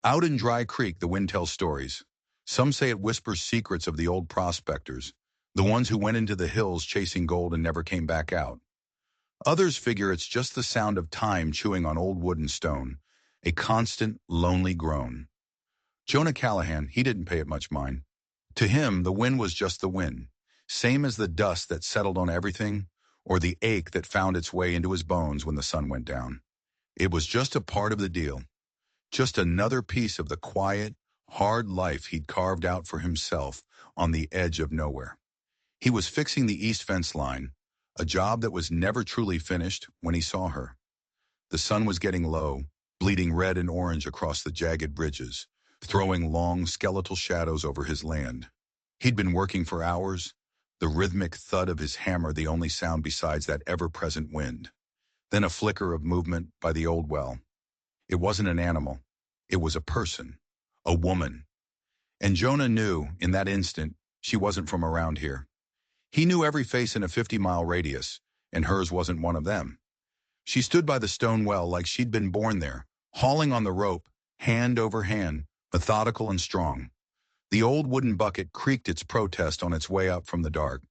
Out in Dry Creek, the wind tells stories. Some say it whispers secrets of the old prospectors, the ones who went into the hills chasing gold and never came back out. Others figure it's just the sound of time chewing on old wood and stone, a constant, lonely groan. Jonah Callahan, he didn't pay it much mind. To him, the wind was just the wind, same as the dust that settled on everything, or the ache that found its way into his bones when the sun went down. It was just a part of the deal, just another piece of the quiet, hard life he'd carved out for himself on the edge of nowhere. He was fixing the east fence line, a job that was never truly finished, when he saw her. The sun was getting low, bleeding red and orange across the jagged bridges, throwing long skeletal shadows over his land. He'd been working for hours, the rhythmic thud of his hammer the only sound besides that ever-present wind. Then a flicker of movement by the old well. It wasn't an animal. It was a person, a woman. And Jonah knew, in that instant, she wasn't from around here. He knew every face in a 50-mile radius, and hers wasn't one of them. She stood by the stone well like she'd been born there, hauling on the rope, hand over hand, methodical and strong. The old wooden bucket creaked its protest on its way up from the dark.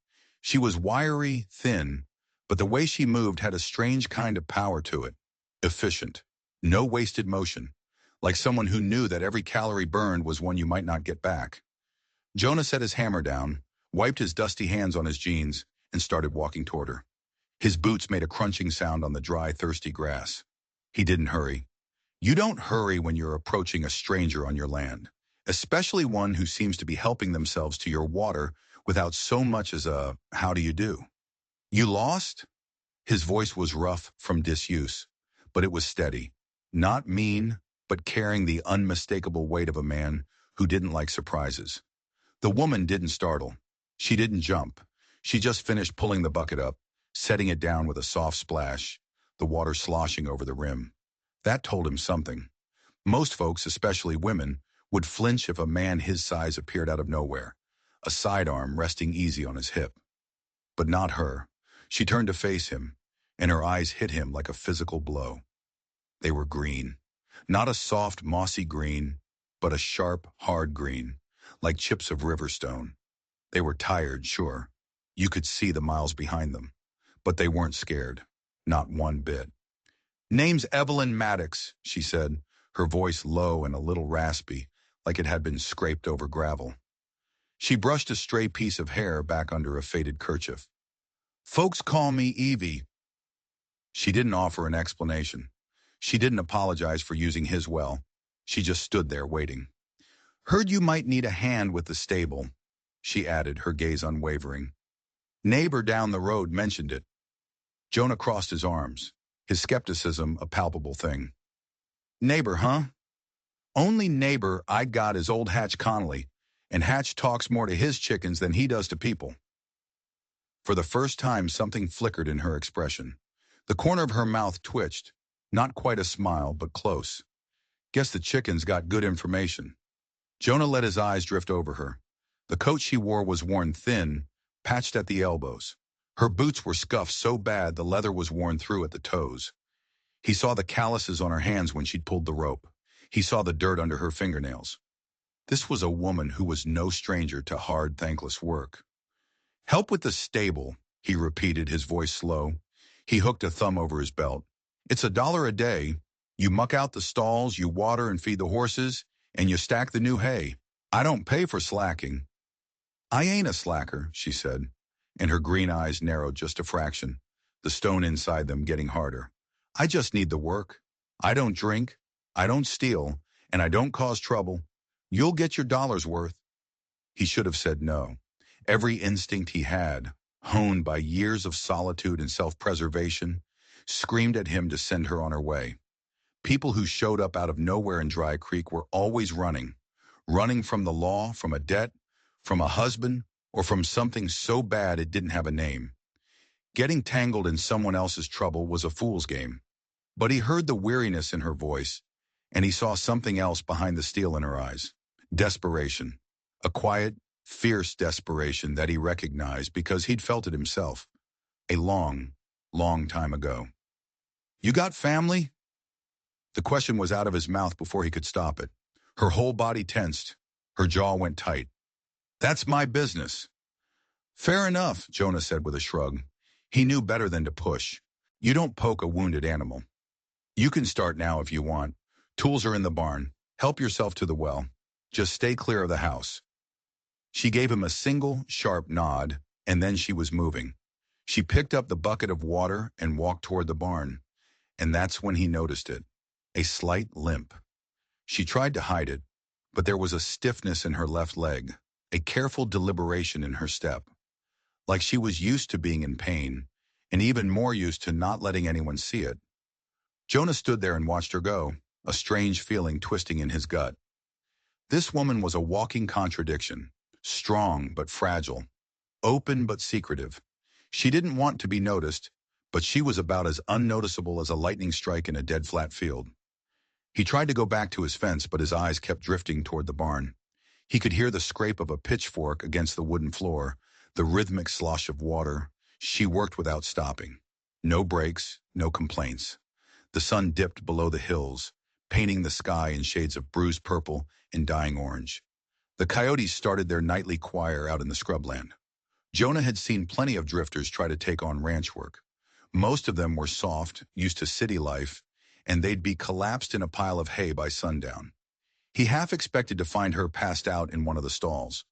She was wiry, thin, but the way she moved had a strange kind of power to it. Efficient. No wasted motion. Like someone who knew that every calorie burned was one you might not get back. Jonah set his hammer down, wiped his dusty hands on his jeans, and started walking toward her. His boots made a crunching sound on the dry, thirsty grass. He didn't hurry. You don't hurry when you're approaching a stranger on your land, especially one who seems to be helping themselves to your water without so much as a "how do you do?" You lost? His voice was rough from disuse, but it was steady. Not mean, but carrying the unmistakable weight of a man who didn't like surprises. The woman didn't startle. She didn't jump. She just finished pulling the bucket up, setting it down with a soft splash, the water sloshing over the rim. That told him something. Most folks, especially women, would flinch if a man his size appeared out of nowhere, a sidearm resting easy on his hip. But not her. She turned to face him, and her eyes hit him like a physical blow. They were green. Not a soft, mossy green, but a sharp, hard green, like chips of river stone. They were tired, sure. You could see the miles behind them. But they weren't scared. Not one bit. "Name's Evelyn Maddox," she said, her voice low and a little raspy, like it had been scraped over gravel. She brushed a stray piece of hair back under a faded kerchief. "Folks call me Evie." She didn't offer an explanation. She didn't apologize for using his well. She just stood there waiting. "Heard you might need a hand with the stable," she added, her gaze unwavering. "Neighbor down the road mentioned it." Jonah crossed his arms, his skepticism a palpable thing. "Neighbor, huh? Only neighbor I got is old Hatch Connolly, and Hatch talks more to his chickens than he does to people." For the first time, something flickered in her expression. The corner of her mouth twitched, not quite a smile, but close. "Guess the chickens got good information." Jonah let his eyes drift over her. The coat she wore was worn thin, patched at the elbows. Her boots were scuffed so bad the leather was worn through at the toes. He saw the calluses on her hands when she'd pulled the rope. He saw the dirt under her fingernails. This was a woman who was no stranger to hard, thankless work. "Help with the stable," he repeated, his voice slow. He hooked a thumb over his belt. "It's $1 a day. You muck out the stalls, you water and feed the horses, and you stack the new hay. I don't pay for slacking." "I ain't a slacker," she said, and her green eyes narrowed just a fraction, the stone inside them getting harder. "I just need the work. I don't drink, I don't steal, and I don't cause trouble. You'll get your dollar's worth." He should have said no. Every instinct he had, honed by years of solitude and self-preservation, screamed at him to send her on her way. People who showed up out of nowhere in Dry Creek were always running. Running from the law, from a debt, from a husband, or from something so bad it didn't have a name. Getting tangled in someone else's trouble was a fool's game. But he heard the weariness in her voice, and he saw something else behind the steel in her eyes. Desperation. A quiet, fierce desperation that he recognized because he'd felt it himself. A long, long time ago. "You got family?" The question was out of his mouth before he could stop it. Her whole body tensed. Her jaw went tight. That's my business. Fair enough, Jonah said with a shrug. He knew better than to push. You don't poke a wounded animal. You can start now if you want. Tools are in the barn. Help yourself to the well. Just stay clear of the house. She gave him a single, sharp nod, and then she was moving. She picked up the bucket of water and walked toward the barn, and that's when he noticed it. A slight limp. She tried to hide it, but there was a stiffness in her left leg, a careful deliberation in her step, like she was used to being in pain, and even more used to not letting anyone see it. Jonah stood there and watched her go, a strange feeling twisting in his gut. This woman was a walking contradiction, strong but fragile, open but secretive. She didn't want to be noticed, but she was about as unnoticeable as a lightning strike in a dead flat field. He tried to go back to his fence, but his eyes kept drifting toward the barn. He could hear the scrape of a pitchfork against the wooden floor, the rhythmic slosh of water. She worked without stopping. No breaks, no complaints. The sun dipped below the hills, painting the sky in shades of bruised purple and dying orange. The coyotes started their nightly choir out in the scrubland. Jonah had seen plenty of drifters try to take on ranch work. Most of them were soft, used to city life, and they'd be collapsed in a pile of hay by sundown. He half expected to find her passed out in one of the stalls.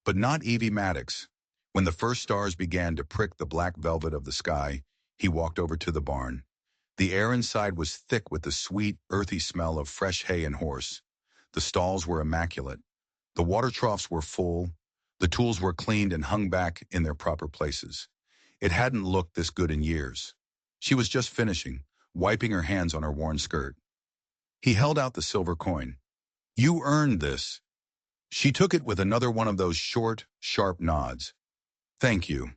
But not Evie Maddox. When the first stars began to prick the black velvet of the sky, he walked over to the barn. The air inside was thick with the sweet, earthy smell of fresh hay and horse. The stalls were immaculate. The water troughs were full. The tools were cleaned and hung back in their proper places. It hadn't looked this good in years. She was just finishing, wiping her hands on her worn skirt. He held out the silver coin. You earned this. She took it with another one of those short, sharp nods. Thank you.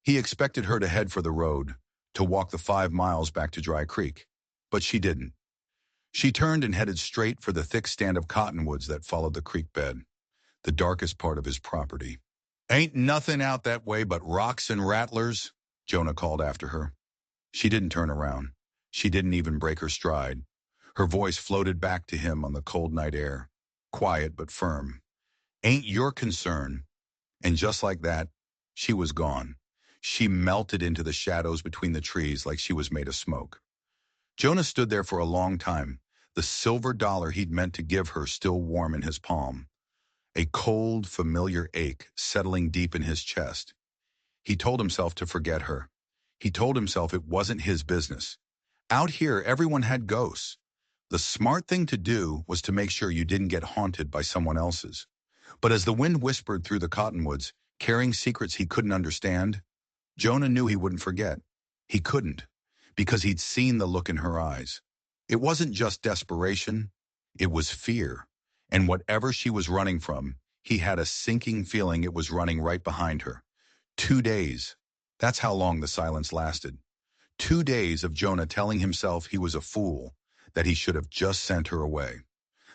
He expected her to head for the road, to walk the 5 miles back to Dry Creek. But she didn't. She turned and headed straight for the thick stand of cottonwoods that followed the creek bed, the darkest part of his property. Ain't nothing out that way but rocks and rattlers, Jonah called after her. She didn't turn around. She didn't even break her stride. Her voice floated back to him on the cold night air, quiet but firm. Ain't your concern. And just like that, she was gone. She melted into the shadows between the trees like she was made of smoke. Jonah stood there for a long time, the silver dollar he'd meant to give her still warm in his palm. A cold, familiar ache settling deep in his chest. He told himself to forget her. He told himself it wasn't his business. Out here, everyone had ghosts. The smart thing to do was to make sure you didn't get haunted by someone else's. But as the wind whispered through the cottonwoods, carrying secrets he couldn't understand, Jonah knew he wouldn't forget. He couldn't, because he'd seen the look in her eyes. It wasn't just desperation, it was fear. And whatever she was running from, he had a sinking feeling it was running right behind her. 2 days. That's how long the silence lasted. 2 days of Jonah telling himself he was a fool, that he should have just sent her away.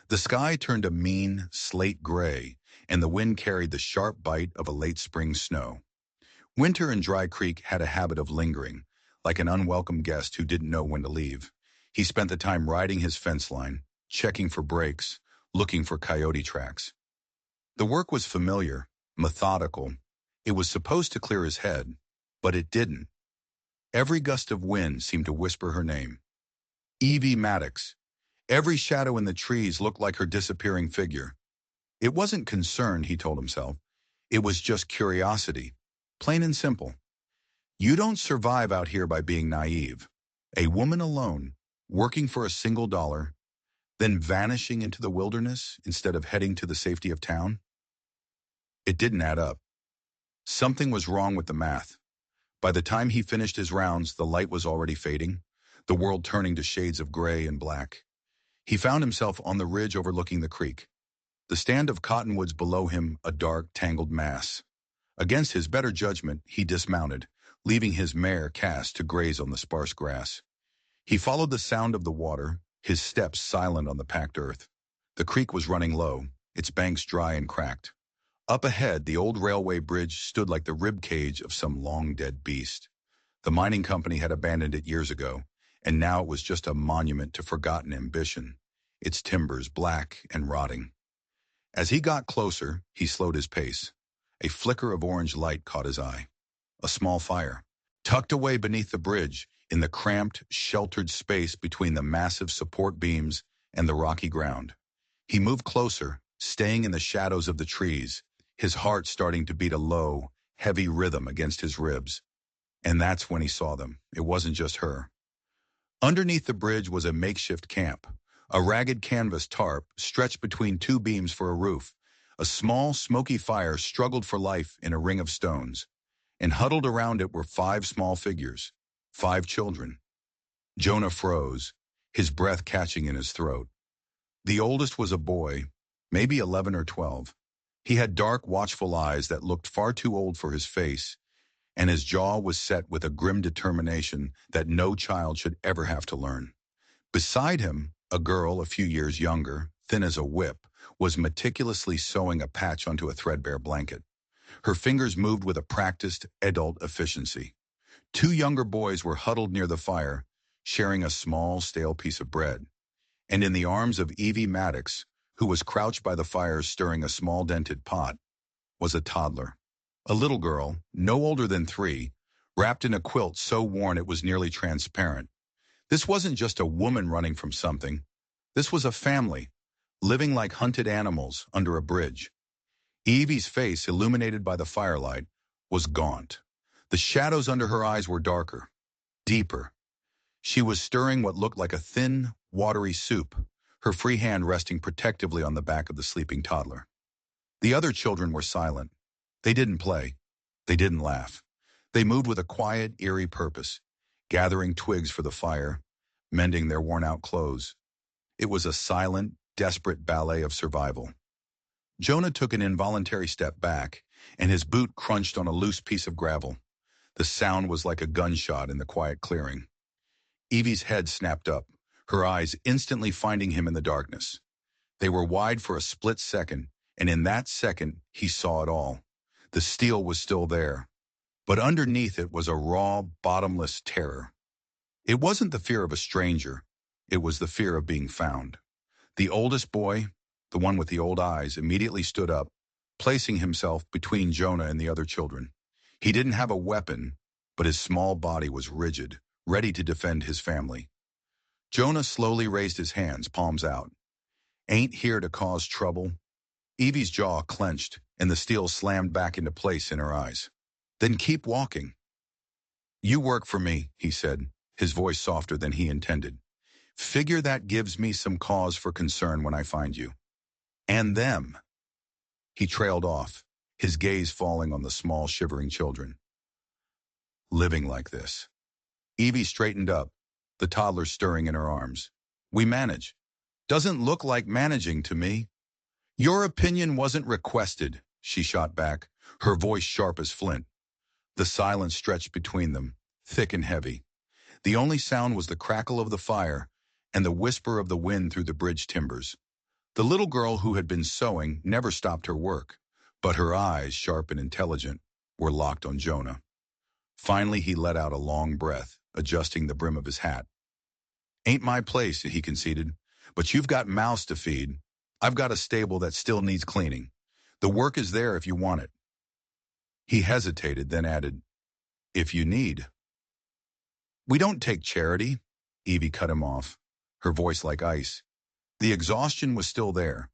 The sky turned a mean, slate gray, and the wind carried the sharp bite of a late spring snow. Winter in Dry Creek had a habit of lingering, like an unwelcome guest who didn't know when to leave. He spent the time riding his fence line, checking for breaks, looking for coyote tracks. The work was familiar, methodical. It was supposed to clear his head, but it didn't. Every gust of wind seemed to whisper her name. Evie Maddox. Every shadow in the trees looked like her disappearing figure. It wasn't concern, he told himself. It was just curiosity. Plain and simple. You don't survive out here by being naive. A woman alone, working for a single dollar, then vanishing into the wilderness instead of heading to the safety of town? It didn't add up. Something was wrong with the math. By the time he finished his rounds, the light was already fading, the world turning to shades of gray and black. He found himself on the ridge overlooking the creek. The stand of cottonwoods below him, a dark, tangled mass. Against his better judgment, he dismounted, leaving his mare cast to graze on the sparse grass. He followed the sound of the water, his steps silent on the packed earth. The creek was running low, its banks dry and cracked. Up ahead, the old railway bridge stood like the rib cage of some long-dead beast. The mining company had abandoned it years ago, and now it was just a monument to forgotten ambition. its timbers black and rotting. As he got closer, he slowed his pace. A flicker of orange light caught his eye. A small fire, tucked away beneath the bridge, in the cramped, sheltered space between the massive support beams and the rocky ground. He moved closer, staying in the shadows of the trees, his heart starting to beat a low, heavy rhythm against his ribs. And that's when he saw them. It wasn't just her. Underneath the bridge was a makeshift camp, a ragged canvas tarp stretched between two beams for a roof. A small, smoky fire struggled for life in a ring of stones, and huddled around it were five small figures, five children. Jonah froze, his breath catching in his throat. The oldest was a boy, maybe 11 or 12. He had dark, watchful eyes that looked far too old for his face, and his jaw was set with a grim determination that no child should ever have to learn. Beside him, a girl a few years younger, thin as a whip, was meticulously sewing a patch onto a threadbare blanket. Her fingers moved with a practiced, adult efficiency. Two younger boys were huddled near the fire, sharing a small, stale piece of bread. And in the arms of Evie Maddox, who was crouched by the fire stirring a small dented pot, was a toddler. A little girl, no older than 3, wrapped in a quilt so worn it was nearly transparent. This wasn't just a woman running from something. This was a family, living like hunted animals under a bridge. Evie's face, illuminated by the firelight, was gaunt. The shadows under her eyes were darker, deeper. She was stirring what looked like a thin, watery soup, her free hand resting protectively on the back of the sleeping toddler. The other children were silent. They didn't play. They didn't laugh. They moved with a quiet, eerie purpose, gathering twigs for the fire, mending their worn-out clothes. It was a silent, desperate ballet of survival. Jonah took an involuntary step back, and his boot crunched on a loose piece of gravel. The sound was like a gunshot in the quiet clearing. Evie's head snapped up, her eyes instantly finding him in the darkness. They were wide for a split second, and in that second, he saw it all. The steel was still there, but underneath it was a raw, bottomless terror. It wasn't the fear of a stranger. It was the fear of being found. The oldest boy, the one with the old eyes, immediately stood up, placing himself between Jonah and the other children. He didn't have a weapon, but his small body was rigid, ready to defend his family. Jonah slowly raised his hands, palms out. "Ain't here to cause trouble." Evie's jaw clenched, and the steel slammed back into place in her eyes. "Then keep walking." "You work for me," he said, his voice softer than he intended. "Figure that gives me some cause for concern when I find you. And them." He trailed off, his gaze falling on the small, shivering children. Living like this. Evie straightened up, the toddler stirring in her arms. "We manage. Doesn't look like managing to me." "Your opinion wasn't requested," she shot back, her voice sharp as flint. The silence stretched between them, thick and heavy. The only sound was the crackle of the fire and the whisper of the wind through the bridge timbers. The little girl who had been sewing never stopped her work, but her eyes, sharp and intelligent, were locked on Jonah. Finally, he let out a long breath, adjusting the brim of his hat. "Ain't my place," he conceded, "but you've got mouths to feed. I've got a stable that still needs cleaning. The work is there if you want it." He hesitated, then added, "If you need." "We don't take charity." Evie cut him off, her voice like ice. The exhaustion was still there,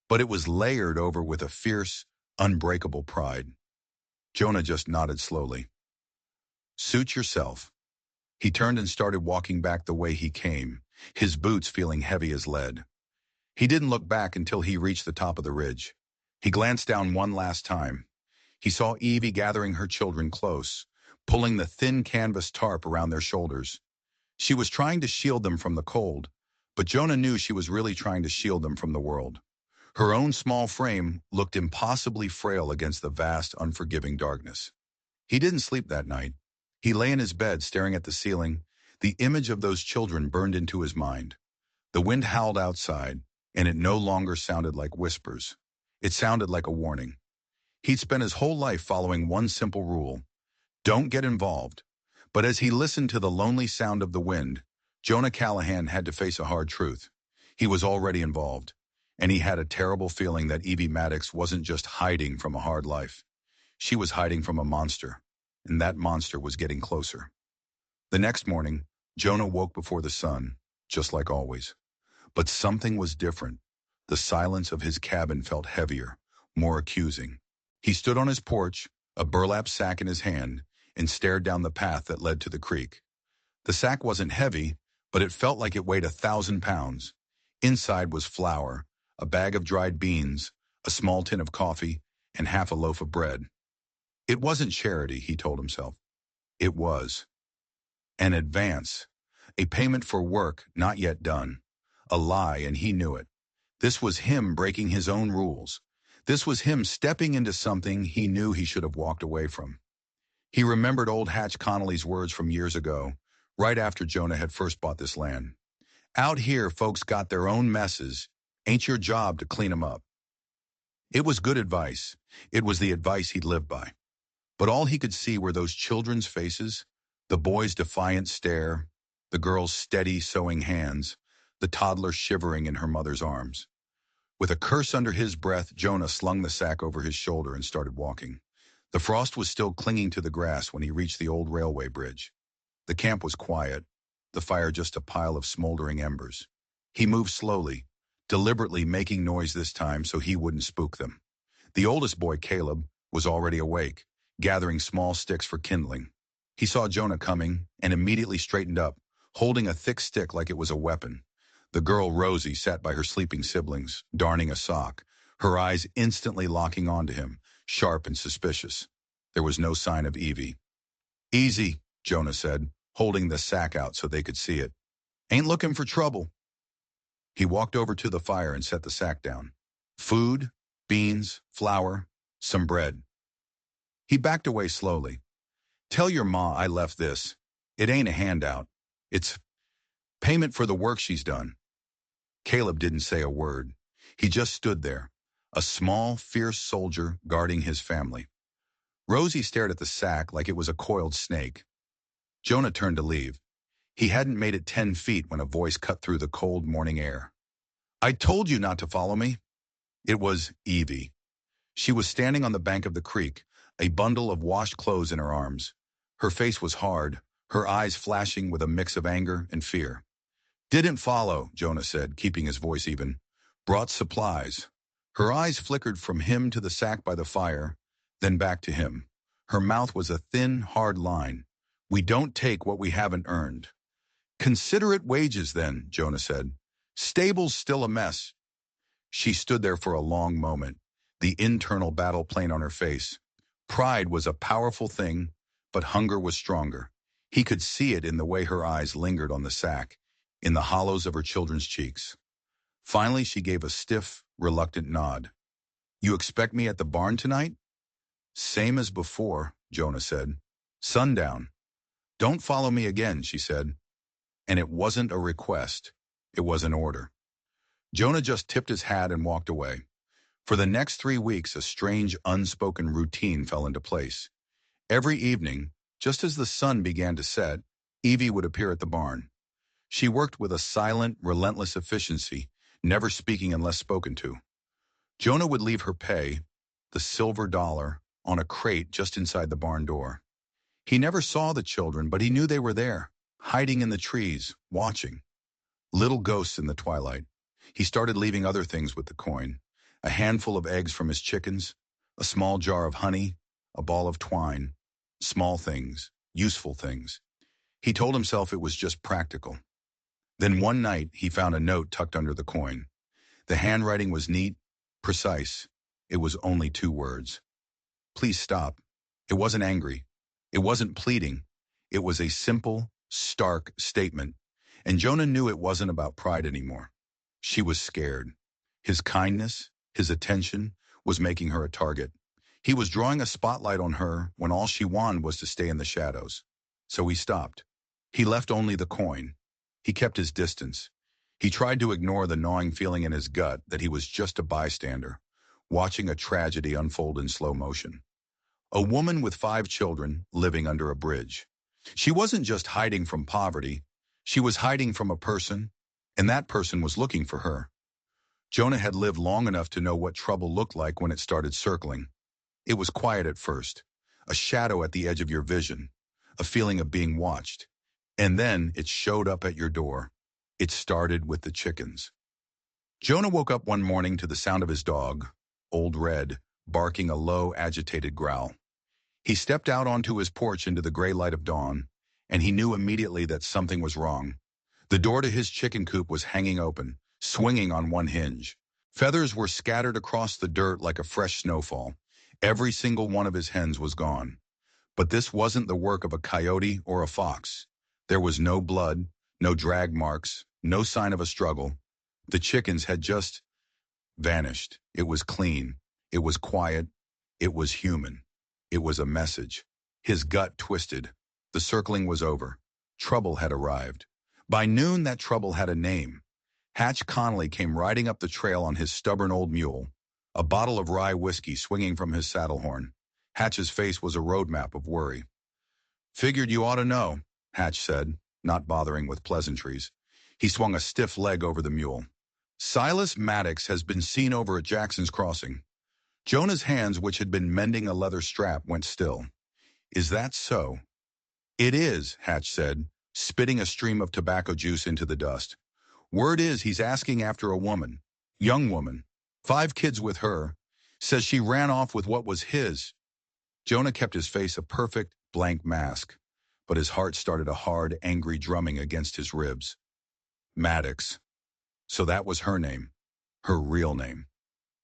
but it was layered over with a fierce, unbreakable pride. Jonah just nodded slowly. "Suit yourself." He turned and started walking back the way he came, his boots feeling heavy as lead. He didn't look back until he reached the top of the ridge. He glanced down one last time. He saw Evie gathering her children close, pulling the thin canvas tarp around their shoulders. She was trying to shield them from the cold, but Jonah knew she was really trying to shield them from the world. Her own small frame looked impossibly frail against the vast, unforgiving darkness. He didn't sleep that night. He lay in his bed staring at the ceiling. The image of those children burned into his mind. The wind howled outside, and it no longer sounded like whispers. It sounded like a warning. He'd spent his whole life following one simple rule: don't get involved. But as he listened to the lonely sound of the wind, Jonah Callahan had to face a hard truth. He was already involved, and he had a terrible feeling that Evie Maddox wasn't just hiding from a hard life. She was hiding from a monster, and that monster was getting closer. The next morning, Jonah woke before the sun, just like always. But something was different. The silence of his cabin felt heavier, more accusing. He stood on his porch, a burlap sack in his hand, and stared down the path that led to the creek. The sack wasn't heavy, but it felt like it weighed 1,000 pounds. Inside was flour, a bag of dried beans, a small tin of coffee, and half a loaf of bread. It wasn't charity, he told himself. It was an advance, a payment for work not yet done. A lie, and he knew it. This was him breaking his own rules. This was him stepping into something he knew he should have walked away from. He remembered old Hatch Connolly's words from years ago, right after Jonah had first bought this land. Out here, folks got their own messes. Ain't your job to clean 'em up. It was good advice. It was the advice he'd lived by. But all he could see were those children's faces, the boy's defiant stare, the girl's steady sewing hands, the toddler shivering in her mother's arms. With a curse under his breath, Jonah slung the sack over his shoulder and started walking. The frost was still clinging to the grass when he reached the old railway bridge. The camp was quiet, the fire just a pile of smoldering embers. He moved slowly, deliberately making noise this time so he wouldn't spook them. The oldest boy, Caleb, was already awake, gathering small sticks for kindling. He saw Jonah coming and immediately straightened up, holding a thick stick like it was a weapon. The girl, Rosie, sat by her sleeping siblings, darning a sock, her eyes instantly locking onto him, sharp and suspicious. There was no sign of Evie. "Easy," Jonah said, holding the sack out so they could see it. "Ain't looking for trouble." He walked over to the fire and set the sack down. Food, beans, flour, some bread. He backed away slowly. "Tell your ma I left this. It ain't a handout. It's payment for the work she's done." Caleb didn't say a word. He just stood there, a small, fierce soldier guarding his family. Rosie stared at the sack like it was a coiled snake. Jonah turned to leave. He hadn't made it 10 feet when a voice cut through the cold morning air. "I told you not to follow me." It was Evie. She was standing on the bank of the creek, a bundle of washed clothes in her arms. Her face was hard, her eyes flashing with a mix of anger and fear. "Didn't follow," Jonah said, keeping his voice even. "Brought supplies." Her eyes flickered from him to the sack by the fire, then back to him. Her mouth was a thin, hard line. "We don't take what we haven't earned." "Considerate wages, then," Jonah said. "Stable's still a mess." She stood there for a long moment, the internal battle plain on her face. Pride was a powerful thing, but hunger was stronger. He could see it in the way her eyes lingered on the sack, in the hollows of her children's cheeks. Finally, she gave a stiff, reluctant nod. "You expect me at the barn tonight?" "Same as before," Jonah said. "Sundown." "Don't follow me again," she said. And it wasn't a request. It was an order. Jonah just tipped his hat and walked away. For the next 3 weeks, a strange, unspoken routine fell into place. Every evening, just as the sun began to set, Evie would appear at the barn. She worked with a silent, relentless efficiency, never speaking unless spoken to. Jonah would leave her pay, the silver dollar, on a crate just inside the barn door. He never saw the children, but he knew they were there, hiding in the trees, watching. Little ghosts in the twilight. He started leaving other things with the coin. A handful of eggs from his chickens, a small jar of honey, a ball of twine. Small things, useful things. He told himself it was just practical. Then one night, he found a note tucked under the coin. The handwriting was neat, precise. It was only 2 words. "Please stop." It wasn't angry. It wasn't pleading. It was a simple, stark statement. And Jonah knew it wasn't about pride anymore. She was scared. His kindness, his attention, was making her a target. He was drawing a spotlight on her when all she wanted was to stay in the shadows. So he stopped. He left only the coin. He kept his distance. He tried to ignore the gnawing feeling in his gut that he was just a bystander, watching a tragedy unfold in slow motion. A woman with 5 children living under a bridge. She wasn't just hiding from poverty. She was hiding from a person, And that person was looking for her. Jonah had lived long enough to know what trouble looked like when it started circling. It was quiet at first, a shadow at the edge of your vision, a feeling of being watched. And then it showed up at your door. It started with the chickens. Jonah woke up one morning to the sound of his dog, Old Red, barking a low, agitated growl. He stepped out onto his porch into the gray light of dawn, and he knew immediately that something was wrong. The door to his chicken coop was hanging open, swinging on one hinge. Feathers were scattered across the dirt like a fresh snowfall. Every single one of his hens was gone. But this wasn't the work of a coyote or a fox. There was no blood, no drag marks, no sign of a struggle. The chickens had just vanished. It was clean. It was quiet. It was human. It was a message. His gut twisted. The circling was over. Trouble had arrived. By noon, that trouble had a name. Hatch Connolly came riding up the trail on his stubborn old mule, a bottle of rye whiskey swinging from his saddle horn. Hatch's face was a roadmap of worry. "Figured you ought to know," Hatch said, not bothering with pleasantries. He swung a stiff leg over the mule. "Silas Maddox has been seen over at Jackson's Crossing." Jonah's hands, which had been mending a leather strap, went still. "Is that so?" "It is," Hatch said, spitting a stream of tobacco juice into the dust. "Word is he's asking after a woman. Young woman. 5 kids with her. Says she ran off with what was his." Jonah kept his face a perfect, blank mask, but his heart started a hard, angry drumming against his ribs. Maddox. So that was her name. Her real name.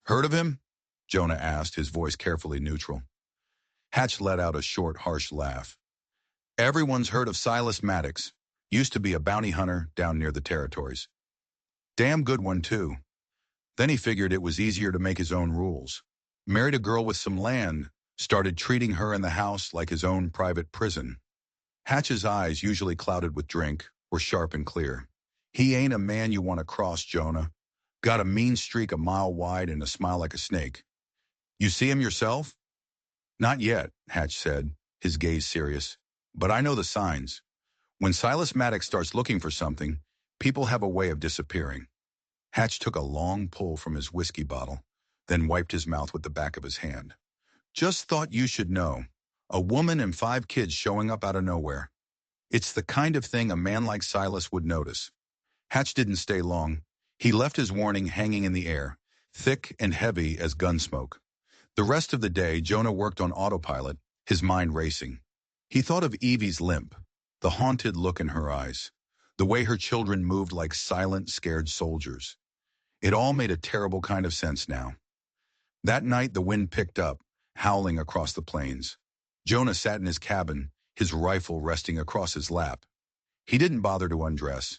"Heard of him?" Jonah asked, his voice carefully neutral. Hatch let out a short, harsh laugh. "Everyone's heard of Silas Maddox. Used to be a bounty hunter down near the territories. Damn good one, too. Then he figured it was easier to make his own rules. Married a girl with some land, started treating her and the house like his own private prison." Hatch's eyes, usually clouded with drink, were sharp and clear. "He ain't a man you want to cross, Jonah. Got a mean streak a mile wide and a smile like a snake. You see him yourself?" "Not yet," Hatch said, his gaze serious. "But I know the signs. When Silas Maddox starts looking for something, people have a way of disappearing." Hatch took a long pull from his whiskey bottle, then wiped his mouth with the back of his hand. "Just thought you should know. A woman and 5 kids showing up out of nowhere. It's the kind of thing a man like Silas would notice." Hatch didn't stay long. He left his warning hanging in the air, thick and heavy as gun smoke. The rest of the day, Jonah worked on autopilot, his mind racing. He thought of Evie's limp, the haunted look in her eyes, the way her children moved like silent, scared soldiers. It all made a terrible kind of sense now. That night, the wind picked up, howling across the plains. Jonah sat in his cabin, his rifle resting across his lap. He didn't bother to undress.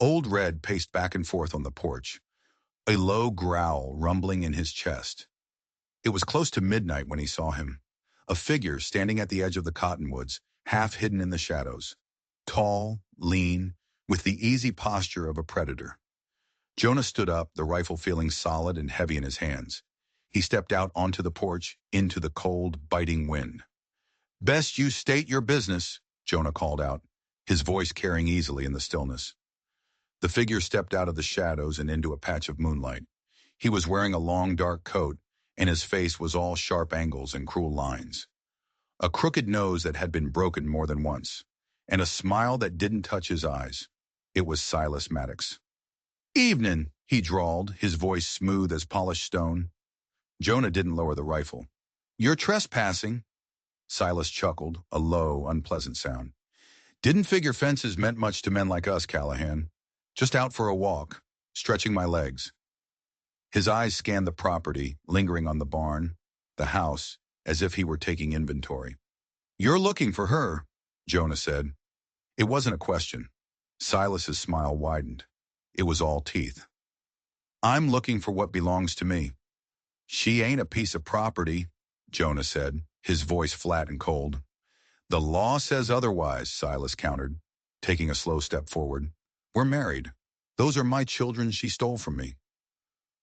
Old Red paced back and forth on the porch, a low growl rumbling in his chest. It was close to midnight when he saw him, a figure standing at the edge of the cottonwoods, half hidden in the shadows. Tall, lean, with the easy posture of a predator. Jonah stood up, the rifle feeling solid and heavy in his hands. He stepped out onto the porch, into the cold, biting wind. "Best you state your business," Jonah called out, his voice carrying easily in the stillness. The figure stepped out of the shadows and into a patch of moonlight. He was wearing a long, dark coat, and his face was all sharp angles and cruel lines. A crooked nose that had been broken more than once, and a smile that didn't touch his eyes. It was Silas Maddox. "Evening," he drawled, his voice smooth as polished stone. Jonah didn't lower the rifle. "You're trespassing." Silas chuckled, a low, unpleasant sound. "Didn't figure fences meant much to men like us, Callahan. Just out for a walk, stretching my legs." His eyes scanned the property, lingering on the barn, the house, as if he were taking inventory. "You're looking for her," Jonah said. It wasn't a question. Silas's smile widened. It was all teeth. "I'm looking for what belongs to me." "She ain't a piece of property," Jonah said, his voice flat and cold. "The law says otherwise," Silas countered, taking a slow step forward. "We're married. Those are my children she stole from me."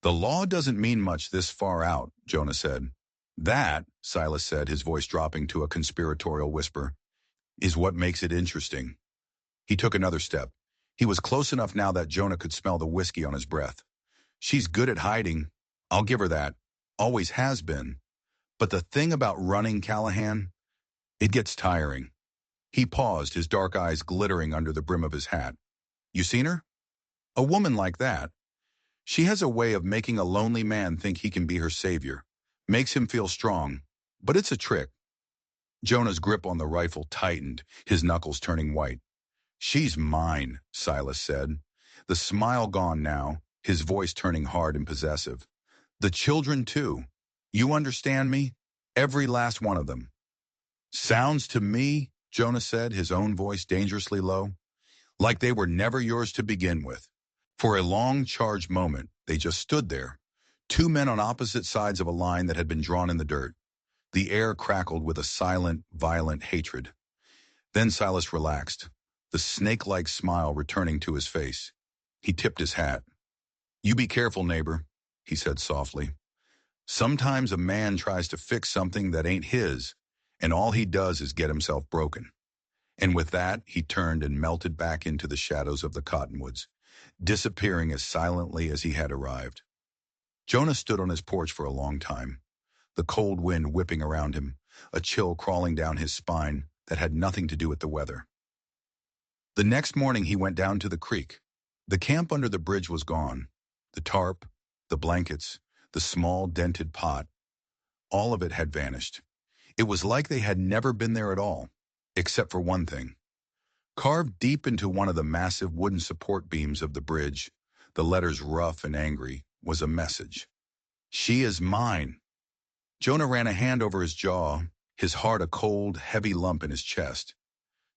"The law doesn't mean much this far out," Jonah said. "That," Silas said, his voice dropping to a conspiratorial whisper, "is what makes it interesting." He took another step, He was close enough now that Jonah could smell the whiskey on his breath. She's good at hiding. I'll give her that. Always has been. But the thing about running, Callahan, it gets tiring. He paused, his dark eyes glittering under the brim of his hat. You seen her? A woman like that. She has a way of making a lonely man think he can be her savior. Makes him feel strong. But it's a trick. Jonah's grip on the rifle tightened, his knuckles turning white. She's mine, Silas said. The smile gone now, his voice turning hard and possessive. The children, too. You understand me? Every last one of them. Sounds to me, Jonah said, his own voice dangerously low, like they were never yours to begin with. For a long, charged moment, they just stood there, two men on opposite sides of a line that had been drawn in the dirt. The air crackled with a silent, violent hatred. Then Silas relaxed, the snake-like smile returning to his face. He tipped his hat. You be careful, neighbor, he said softly. Sometimes a man tries to fix something that ain't his, and all he does is get himself broken. And with that, he turned and melted back into the shadows of the cottonwoods, disappearing as silently as he had arrived. Jonah stood on his porch for a long time, the cold wind whipping around him, a chill crawling down his spine that had nothing to do with the weather. The next morning he went down to the creek. The camp under the bridge was gone. The tarp, the blankets, the small dented pot, all of it had vanished. It was like they had never been there at all, except for one thing. Carved deep into one of the massive wooden support beams of the bridge, the letters rough and angry, was a message. She is mine. Jonah ran a hand over his jaw, his heart a cold, heavy lump in his chest.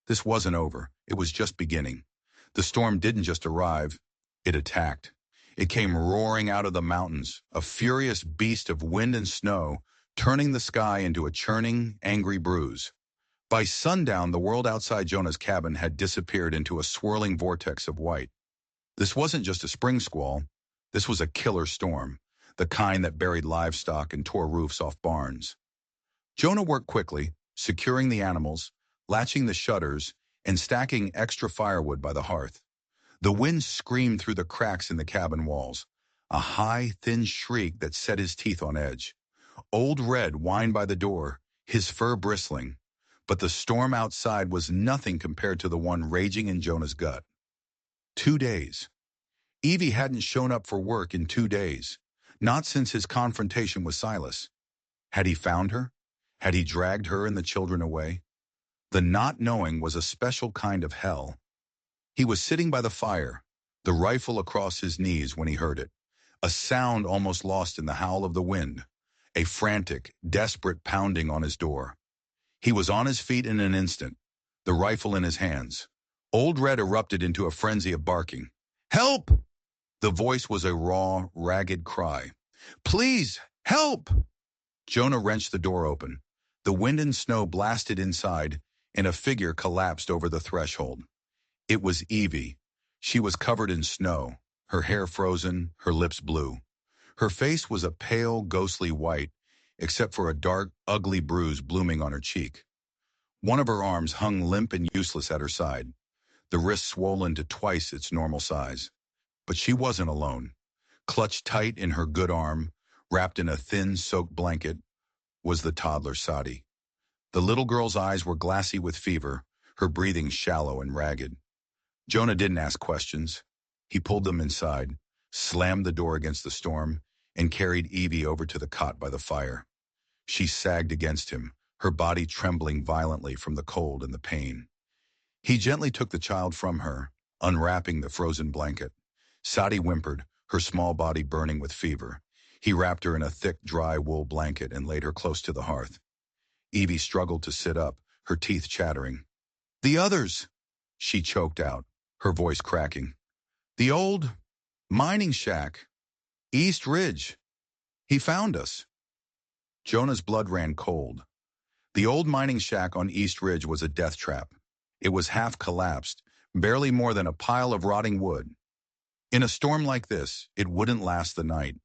This wasn't over. It was just beginning. The storm didn't just arrive. It attacked. It came roaring out of the mountains, a furious beast of wind and snow, turning the sky into a churning, angry bruise. By sundown, the world outside Jonah's cabin had disappeared into a swirling vortex of white. This wasn't just a spring squall. This was a killer storm, the kind that buried livestock and tore roofs off barns. Jonah worked quickly, securing the animals, latching the shutters, and stacking extra firewood by the hearth. The wind screamed through the cracks in the cabin walls, a high, thin shriek that set his teeth on edge. Old Red whined by the door, his fur bristling, but the storm outside was nothing compared to the one raging in Jonah's gut. 2 days. Evie hadn't shown up for work in 2 days, not since his confrontation with Silas. Had he found her? Had he dragged her and the children away? The not knowing was a special kind of hell. He was sitting by the fire, the rifle across his knees when he heard it, a sound almost lost in the howl of the wind, a frantic, desperate pounding on his door. He was on his feet in an instant, the rifle in his hands. Old Red erupted into a frenzy of barking. Help! The voice was a raw, ragged cry. Please, help! Jonah wrenched the door open. The wind and snow blasted inside, and a figure collapsed over the threshold. It was Evie. She was covered in snow, her hair frozen, her lips blue. Her face was a pale, ghostly white, except for a dark, ugly bruise blooming on her cheek. One of her arms hung limp and useless at her side, the wrist swollen to twice its normal size. But she wasn't alone. Clutched tight in her good arm, wrapped in a thin, soaked blanket, was the toddler Sadie. The little girl's eyes were glassy with fever, her breathing shallow and ragged. Jonah didn't ask questions. He pulled them inside, slammed the door against the storm, and carried Evie over to the cot by the fire. She sagged against him, her body trembling violently from the cold and the pain. He gently took the child from her, unwrapping the frozen blanket. Sadie whimpered, her small body burning with fever. He wrapped her in a thick, dry wool blanket and laid her close to the hearth. Evie struggled to sit up, her teeth chattering. The others, she choked out, her voice cracking. The old mining shack, East Ridge. He found us. Jonah's blood ran cold. The old mining shack on East Ridge was a death trap. It was half collapsed, barely more than a pile of rotting wood. In a storm like this, it wouldn't last the night.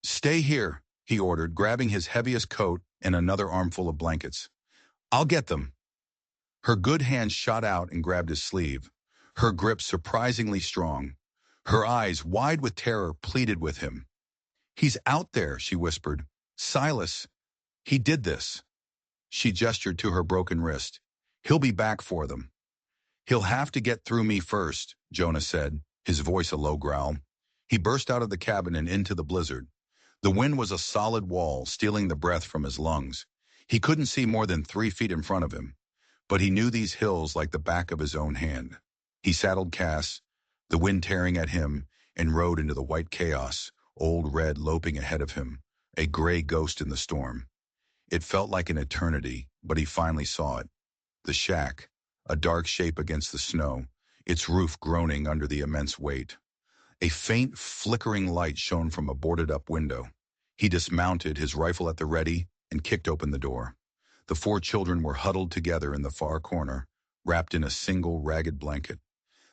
Stay here, he ordered, grabbing his heaviest coat and another armful of blankets. I'll get them. Her good hand shot out and grabbed his sleeve. her grip surprisingly strong. Her eyes, wide with terror, pleaded with him. "He's out there," she whispered. "Silas, he did this." She gestured to her broken wrist. "He'll be back for them." "He'll have to get through me first," Jonah said, his voice a low growl. He burst out of the cabin and into the blizzard. The wind was a solid wall, stealing the breath from his lungs. He couldn't see more than 3 feet in front of him, but he knew these hills like the back of his own hand. He saddled Cass, the wind tearing at him, and rode into the white chaos, old Red loping ahead of him, a gray ghost in the storm. It felt like an eternity, but he finally saw it. The shack, a dark shape against the snow, its roof groaning under the immense weight. A faint, flickering light shone from a boarded-up window. He dismounted, his rifle at the ready, and kicked open the door. The 4 children were huddled together in the far corner, wrapped in a single ragged blanket.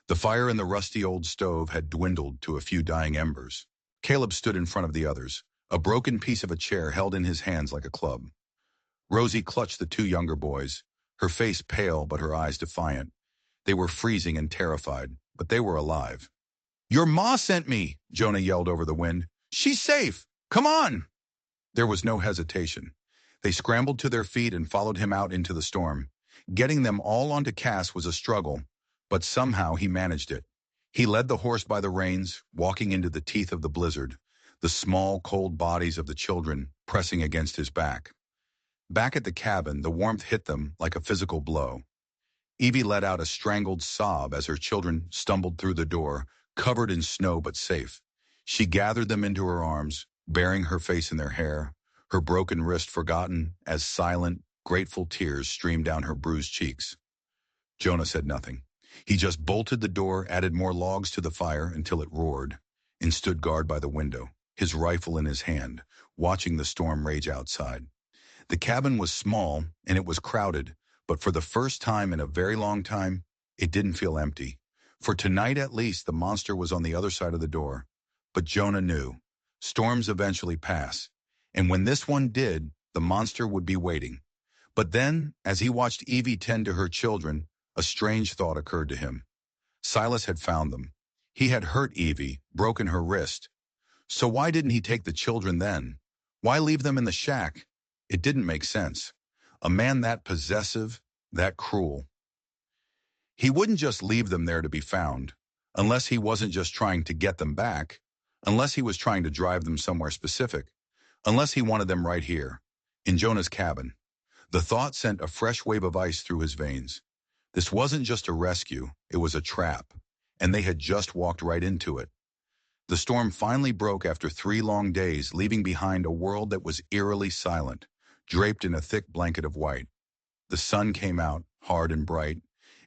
The fire in the rusty old stove had dwindled to a few dying embers. Caleb stood in front of the others, a broken piece of a chair held in his hands like a club. Rosie clutched the 2 younger boys, her face pale but her eyes defiant. They were freezing and terrified, but they were alive. "Your ma sent me," Jonah yelled over the wind. "She's safe. Come on." There was no hesitation. They scrambled to their feet and followed him out into the storm. Getting them all onto Cass was a struggle, but somehow he managed it. He led the horse by the reins, walking into the teeth of the blizzard, the small, cold bodies of the children pressing against his back. Back at the cabin, the warmth hit them like a physical blow. Evie let out a strangled sob as her children stumbled through the door, covered in snow but safe. She gathered them into her arms, burying her face in their hair, her broken wrist forgotten as silent, grateful tears streamed down her bruised cheeks. Jonah said nothing. He just bolted the door, added more logs to the fire until it roared, and stood guard by the window, his rifle in his hand, watching the storm rage outside. The cabin was small, and it was crowded, but for the first time in a very long time, it didn't feel empty. For tonight at least, the monster was on the other side of the door. But Jonah knew. Storms eventually pass. And when this one did, the monster would be waiting. But then, as he watched Evie tend to her children, a strange thought occurred to him. Silas had found them. He had hurt Evie, broken her wrist. So why didn't he take the children then? Why leave them in the shack? It didn't make sense. A man that possessive, that cruel. He wouldn't just leave them there to be found, unless he wasn't just trying to get them back, unless he was trying to drive them somewhere specific, unless he wanted them right here, in Jonah's cabin. The thought sent a fresh wave of ice through his veins. This wasn't just a rescue, it was a trap, and they had just walked right into it. The storm finally broke after 3 long days, leaving behind a world that was eerily silent, draped in a thick blanket of white. The sun came out, hard and bright,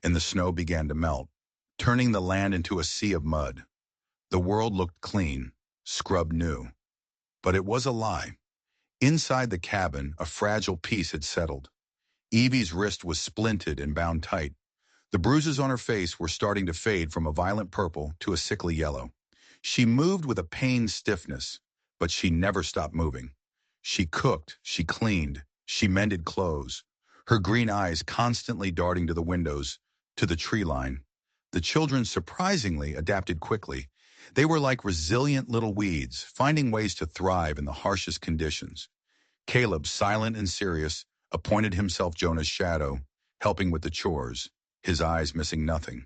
and the snow began to melt, turning the land into a sea of mud. The world looked clean, scrubbed new. But it was a lie. Inside the cabin, a fragile peace had settled. Evie's wrist was splinted and bound tight. The bruises on her face were starting to fade from a violent purple to a sickly yellow. She moved with a pained stiffness, but she never stopped moving. She cooked, she cleaned, she mended clothes, her green eyes constantly darting to the windows, to the tree line. The children surprisingly adapted quickly. They were like resilient little weeds, finding ways to thrive in the harshest conditions. Caleb, silent and serious, appointed himself Jonah's shadow, helping with the chores, his eyes missing nothing.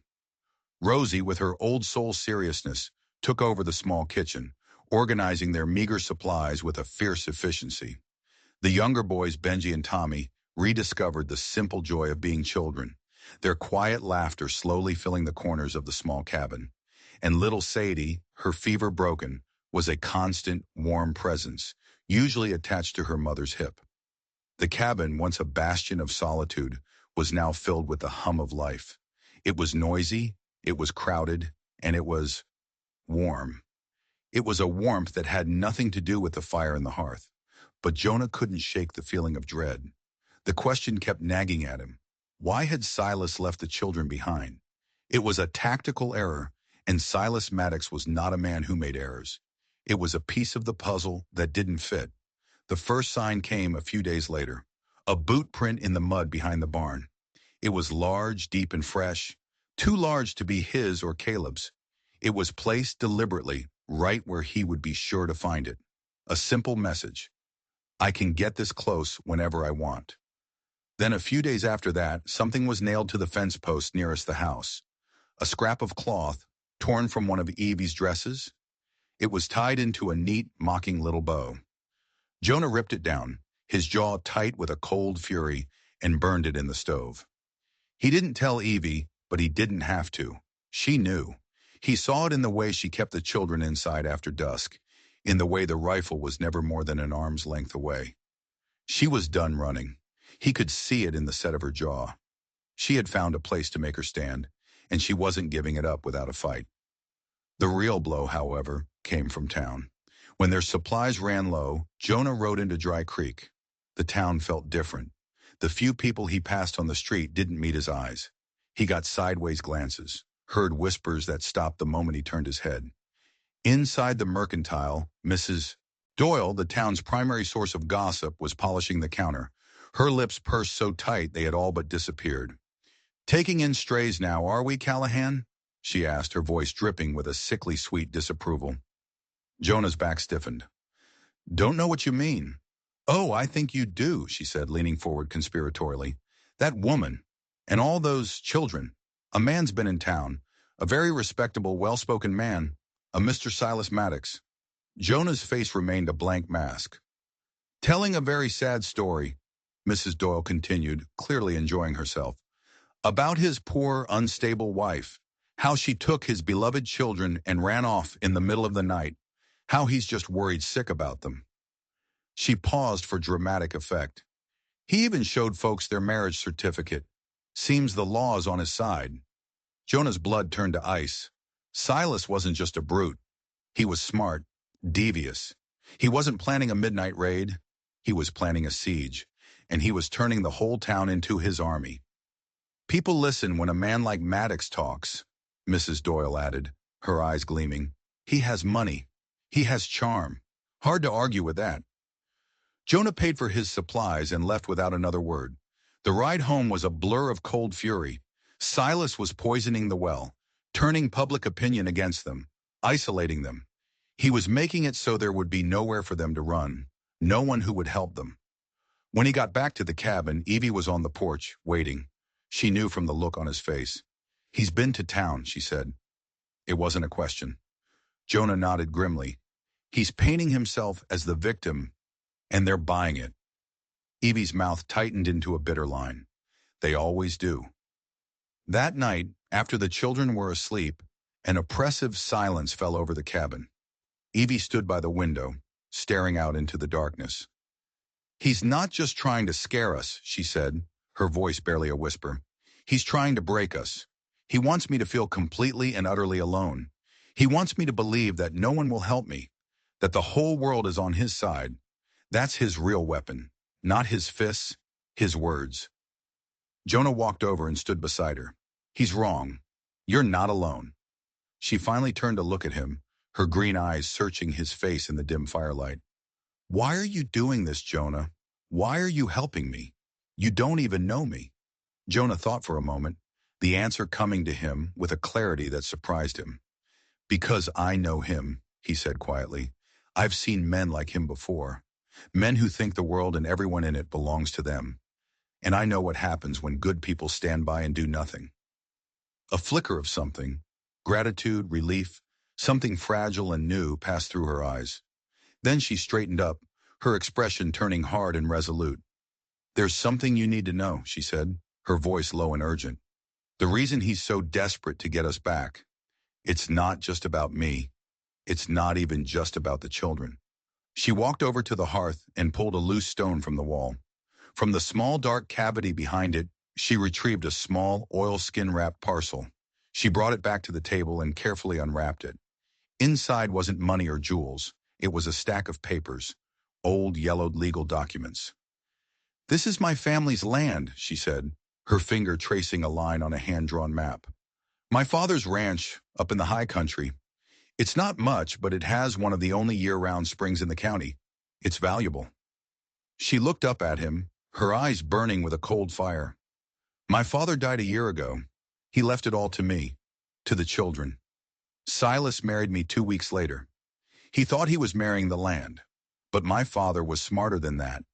Rosie, with her old soul seriousness, took over the small kitchen, organizing their meager supplies with a fierce efficiency. The younger boys, Benji and Tommy, rediscovered the simple joy of being children, their quiet laughter slowly filling the corners of the small cabin. And little Sadie, her fever broken, was a constant, warm presence, usually attached to her mother's hip. The cabin, once a bastion of solitude, was now filled with the hum of life. It was noisy, it was crowded, and it was warm. It was a warmth that had nothing to do with the fire in the hearth. But Jonah couldn't shake the feeling of dread. The question kept nagging at him. Why had Silas left the children behind? It was a tactical error, and Silas Maddox was not a man who made errors. It was a piece of the puzzle that didn't fit. The first sign came a few days later. A boot print in the mud behind the barn. It was large, deep, and fresh, too large to be his or Caleb's. It was placed deliberately, right where he would be sure to find it. A simple message. I can get this close whenever I want. Then a few days after that, something was nailed to the fence post nearest the house. A scrap of cloth, torn from one of Evie's dresses. It was tied into a neat, mocking little bow. Jonah ripped it down, his jaw tight with a cold fury, and burned it in the stove. He didn't tell Evie, but he didn't have to. She knew. He saw it in the way she kept the children inside after dusk, in the way the rifle was never more than an arm's length away. She was done running. He could see it in the set of her jaw. She had found a place to make her stand, and she wasn't giving it up without a fight. The real blow, however, came from town. When their supplies ran low, Jonah rode into Dry Creek. The town felt different. The few people he passed on the street didn't meet his eyes. He got sideways glances, heard whispers that stopped the moment he turned his head. Inside the mercantile, Mrs. Doyle, the town's primary source of gossip, was polishing the counter, her lips pursed so tight they had all but disappeared. "Taking in strays now, are we, Callahan?" she asked, her voice dripping with a sickly sweet disapproval. Jonah's back stiffened. "Don't know what you mean." "Oh, I think you do," she said, leaning forward conspiratorially. "That woman, and all those children. A man's been in town, a very respectable, well-spoken man, a Mr. Silas Maddox." Jonah's face remained a blank mask. "Telling a very sad story," Mrs. Doyle continued, clearly enjoying herself, "about his poor, unstable wife, how she took his beloved children and ran off in the middle of the night, how he's just worried sick about them." She paused for dramatic effect. "He even showed folks their marriage certificate. Seems the law's on his side." Jonah's blood turned to ice. Silas wasn't just a brute. He was smart, devious. He wasn't planning a midnight raid. He was planning a siege, and he was turning the whole town into his army. "People listen when a man like Maddox talks," Mrs. Doyle added, her eyes gleaming. "He has money. He has charm. Hard to argue with that." Jonah paid for his supplies and left without another word. The ride home was a blur of cold fury. Silas was poisoning the well, turning public opinion against them, isolating them. He was making it so there would be nowhere for them to run, no one who would help them. When he got back to the cabin, Evie was on the porch, waiting. She knew from the look on his face. "He's been to town," she said. It wasn't a question. Jonah nodded grimly. "He's painting himself as the victim, and they're buying it." Evie's mouth tightened into a bitter line. "They always do." That night, after the children were asleep, an oppressive silence fell over the cabin. Evie stood by the window, staring out into the darkness. "He's not just trying to scare us," she said, her voice barely a whisper. "He's trying to break us. He wants me to feel completely and utterly alone. He wants me to believe that no one will help me, that the whole world is on his side. That's his real weapon, not his fists, his words." Jonah walked over and stood beside her. "He's wrong. You're not alone." She finally turned to look at him, her green eyes searching his face in the dim firelight. "Why are you doing this, Jonah? Why are you helping me? You don't even know me." Jonah thought for a moment, the answer coming to him with a clarity that surprised him. "Because I know him," he said quietly. "I've seen men like him before. Men who think the world and everyone in it belongs to them. And I know what happens when good people stand by and do nothing." A flicker of something, gratitude, relief, something fragile and new passed through her eyes. Then she straightened up, her expression turning hard and resolute. "There's something you need to know," she said, her voice low and urgent. "The reason he's so desperate to get us back, it's not just about me. It's not even just about the children." She walked over to the hearth and pulled a loose stone from the wall. From the small dark cavity behind it, she retrieved a small, oilskin-wrapped parcel. She brought it back to the table and carefully unwrapped it. Inside wasn't money or jewels. It was a stack of papers, old yellowed legal documents. "This is my family's land," she said, her finger tracing a line on a hand-drawn map. "My father's ranch up in the high country. It's not much, but it has one of the only year-round springs in the county. It's valuable." She looked up at him, her eyes burning with a cold fire. "My father died a year ago. He left it all to me, to the children. Silas married me 2 weeks later. He thought he was marrying the land. But my father was smarter than that.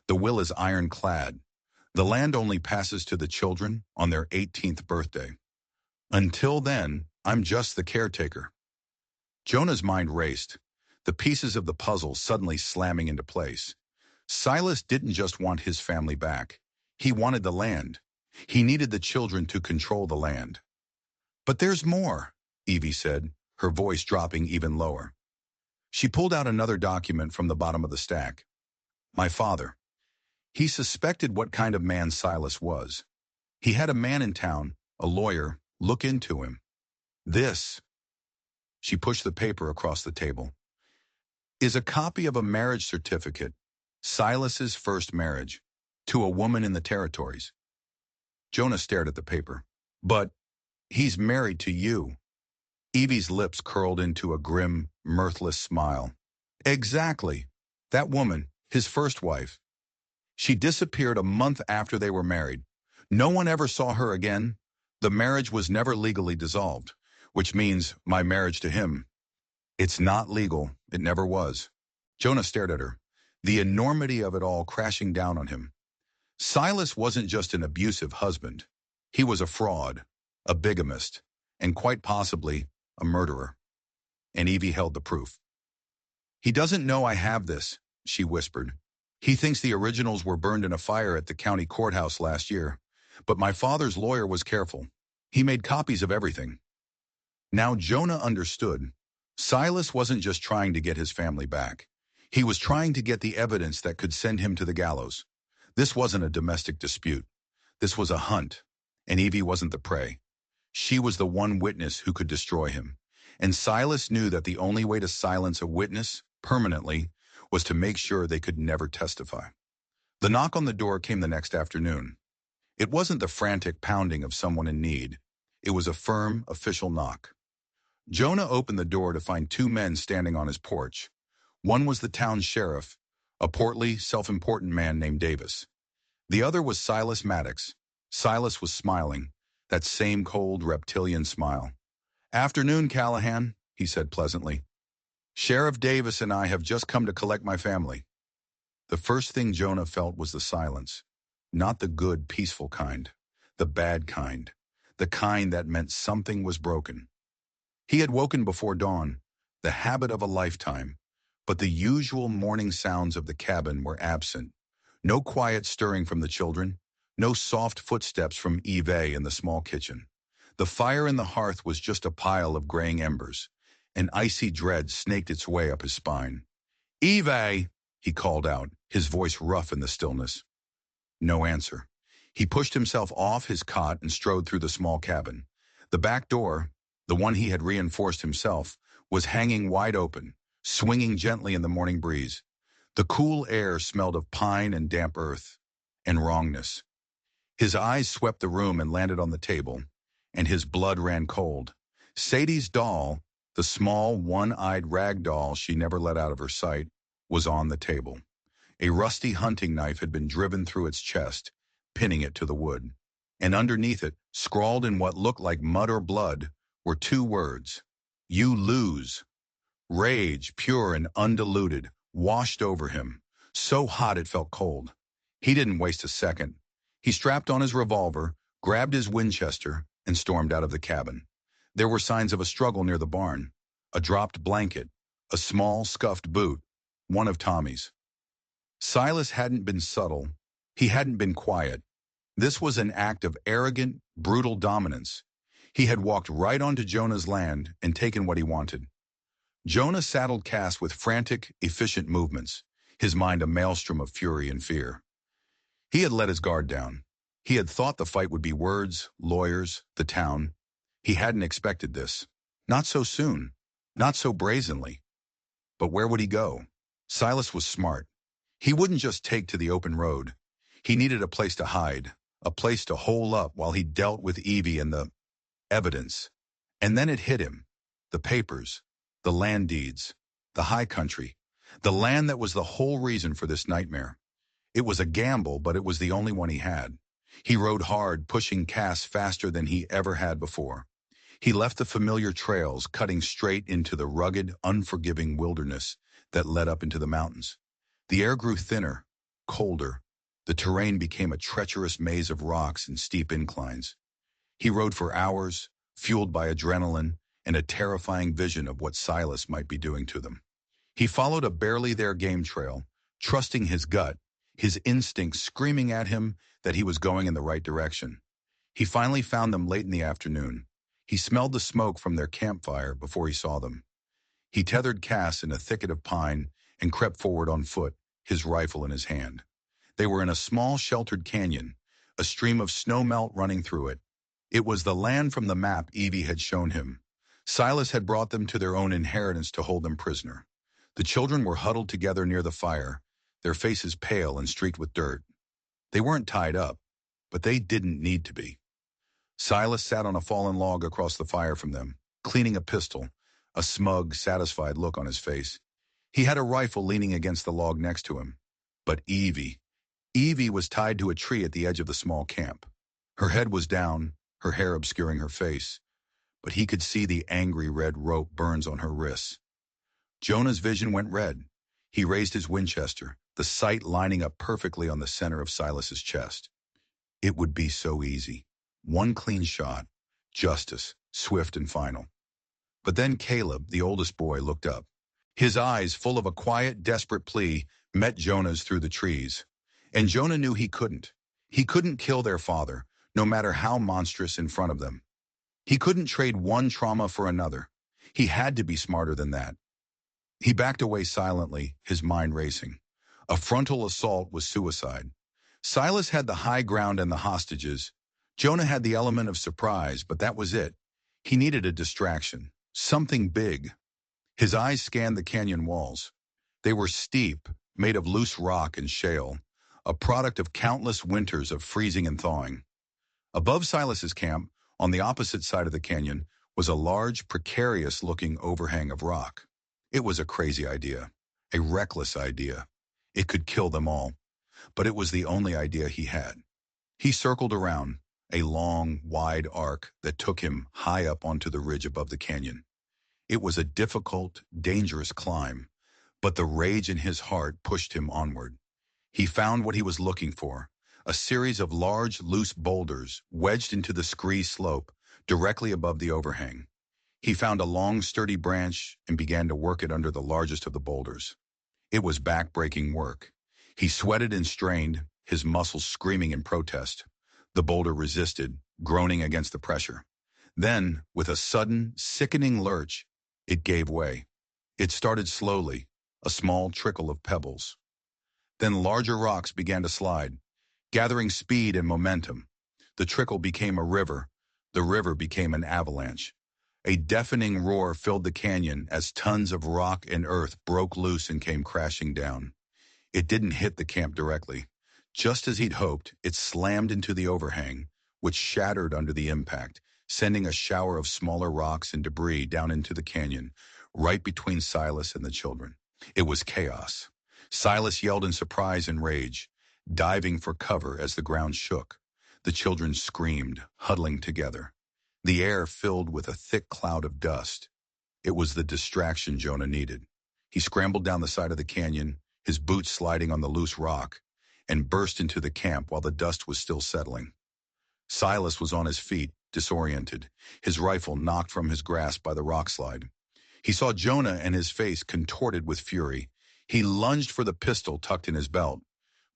The will is ironclad. The land only passes to the children on their 18th birthday. Until then, I'm just the caretaker. Jonah's mind raced, the pieces of the puzzle suddenly slamming into place. Silas didn't just want his family back. He wanted the land. He needed the children to control the land. But there's more, Evie said, her voice dropping even lower. She pulled out another document from the bottom of the stack. My father. He suspected what kind of man Silas was. He had a man in town, a lawyer, look into him. This, she pushed the paper across the table, is a copy of a marriage certificate, Silas's first marriage, to a woman in the territories. Jonah stared at the paper. But he's married to you. Evie's lips curled into a grim, mirthless smile. Exactly. That woman, his first wife. She disappeared a month after they were married. No one ever saw her again. The marriage was never legally dissolved, which means my marriage to him. It's not legal. It never was. Jonah stared at her, the enormity of it all crashing down on him. Silas wasn't just an abusive husband. He was a fraud, a bigamist, and quite possibly a murderer. And Evie held the proof. He doesn't know I have this, she whispered. He thinks the originals were burned in a fire at the county courthouse last year. But my father's lawyer was careful. He made copies of everything. Now Jonah understood. Silas wasn't just trying to get his family back. He was trying to get the evidence that could send him to the gallows. This wasn't a domestic dispute. This was a hunt. And Evie wasn't the prey. She was the one witness who could destroy him. And Silas knew that the only way to silence a witness, permanently, was to make sure they could never testify. The knock on the door came the next afternoon. It wasn't the frantic pounding of someone in need. It was a firm, official knock. Jonah opened the door to find two men standing on his porch. One was the town sheriff, a portly, self-important man named Davis. The other was Silas Maddox. Silas was smiling, that same cold, reptilian smile. Afternoon, Callahan, he said pleasantly. Sheriff Davis and I have just come to collect my family. The first thing Jonah felt was the silence. Not the good, peaceful kind. The bad kind. The kind that meant something was broken. He had woken before dawn, the habit of a lifetime, but the usual morning sounds of the cabin were absent. No quiet stirring from the children, no soft footsteps from Eve in the small kitchen. The fire in the hearth was just a pile of graying embers. An icy dread snaked its way up his spine. Eve, he called out, his voice rough in the stillness. No answer. He pushed himself off his cot and strode through the small cabin. The back door, the one he had reinforced himself, was hanging wide open, swinging gently in the morning breeze. The cool air smelled of pine and damp earth, and wrongness. His eyes swept the room and landed on the table, and his blood ran cold. Sadie's doll, the small, one-eyed rag doll she never let out of her sight, was on the table. A rusty hunting knife had been driven through its chest, pinning it to the wood. And underneath it, scrawled in what looked like mud or blood, were two words. You lose. Rage, pure and undiluted, washed over him, so hot it felt cold. He didn't waste a second. He strapped on his revolver, grabbed his Winchester, and stormed out of the cabin. There were signs of a struggle near the barn. A dropped blanket, a small, scuffed boot, one of Tommy's. Silas hadn't been subtle. He hadn't been quiet. This was an act of arrogant, brutal dominance. He had walked right onto Jonah's land and taken what he wanted. Jonah saddled Cass with frantic, efficient movements, his mind a maelstrom of fury and fear. He had let his guard down. He had thought the fight would be words, lawyers, the town. He hadn't expected this. Not so soon. Not so brazenly. But where would he go? Silas was smart. He wouldn't just take to the open road. He needed a place to hide, a place to hole up while he dealt with Evie and the evidence. And then it hit him. The papers, the land deeds, the high country, the land that was the whole reason for this nightmare. It was a gamble, but it was the only one he had. He rode hard, pushing Cass faster than he ever had before. He left the familiar trails, cutting straight into the rugged, unforgiving wilderness that led up into the mountains. The air grew thinner, colder. The terrain became a treacherous maze of rocks and steep inclines. He rode for hours, fueled by adrenaline and a terrifying vision of what Silas might be doing to them. He followed a barely there game trail, trusting his gut, his instincts screaming at him that he was going in the right direction. He finally found them late in the afternoon. He smelled the smoke from their campfire before he saw them. He tethered Cass in a thicket of pine and crept forward on foot, his rifle in his hand. They were in a small sheltered canyon, a stream of snowmelt running through it. It was the land from the map Evie had shown him. Silas had brought them to their own inheritance to hold them prisoner. The children were huddled together near the fire, their faces pale and streaked with dirt. They weren't tied up, but they didn't need to be. Silas sat on a fallen log across the fire from them, cleaning a pistol, a smug, satisfied look on his face. He had a rifle leaning against the log next to him. But Evie was tied to a tree at the edge of the small camp. Her head was down, her hair obscuring her face, but he could see the angry red rope burns on her wrists. Jonah's vision went red. He raised his Winchester, the sight lining up perfectly on the center of Silas's chest. It would be so easy. One clean shot. Justice, swift and final. But then Caleb, the oldest boy, looked up. His eyes, full of a quiet, desperate plea, met Jonah's through the trees. And Jonah knew he couldn't. He couldn't kill their father, no matter how monstrous in front of them. He couldn't trade one trauma for another. He had to be smarter than that. He backed away silently, his mind racing. A frontal assault was suicide. Silas had the high ground and the hostages. Jonah had the element of surprise, but that was it. He needed a distraction, something big. His eyes scanned the canyon walls. They were steep, made of loose rock and shale, a product of countless winters of freezing and thawing. Above Silas's camp, on the opposite side of the canyon, was a large, precarious-looking overhang of rock. It was a crazy idea, a reckless idea. It could kill them all, but it was the only idea he had. He circled around, a long, wide arc that took him high up onto the ridge above the canyon. It was a difficult, dangerous climb, but the rage in his heart pushed him onward. He found what he was looking for, a series of large, loose boulders wedged into the scree slope directly above the overhang. He found a long, sturdy branch and began to work it under the largest of the boulders. It was back-breaking work. He sweated and strained, his muscles screaming in protest. The boulder resisted, groaning against the pressure. Then, with a sudden, sickening lurch, it gave way. It started slowly, a small trickle of pebbles. Then larger rocks began to slide, gathering speed and momentum. The trickle became a river. The river became an avalanche. A deafening roar filled the canyon as tons of rock and earth broke loose and came crashing down. It didn't hit the camp directly. Just as he'd hoped, it slammed into the overhang, which shattered under the impact, sending a shower of smaller rocks and debris down into the canyon, right between Silas and the children. It was chaos. Silas yelled in surprise and rage, diving for cover as the ground shook. The children screamed, huddling together. The air filled with a thick cloud of dust. It was the distraction Jonah needed. He scrambled down the side of the canyon, his boots sliding on the loose rock, and burst into the camp while the dust was still settling. Silas was on his feet, disoriented, his rifle knocked from his grasp by the rock slide. He saw Jonah and his face contorted with fury. He lunged for the pistol tucked in his belt,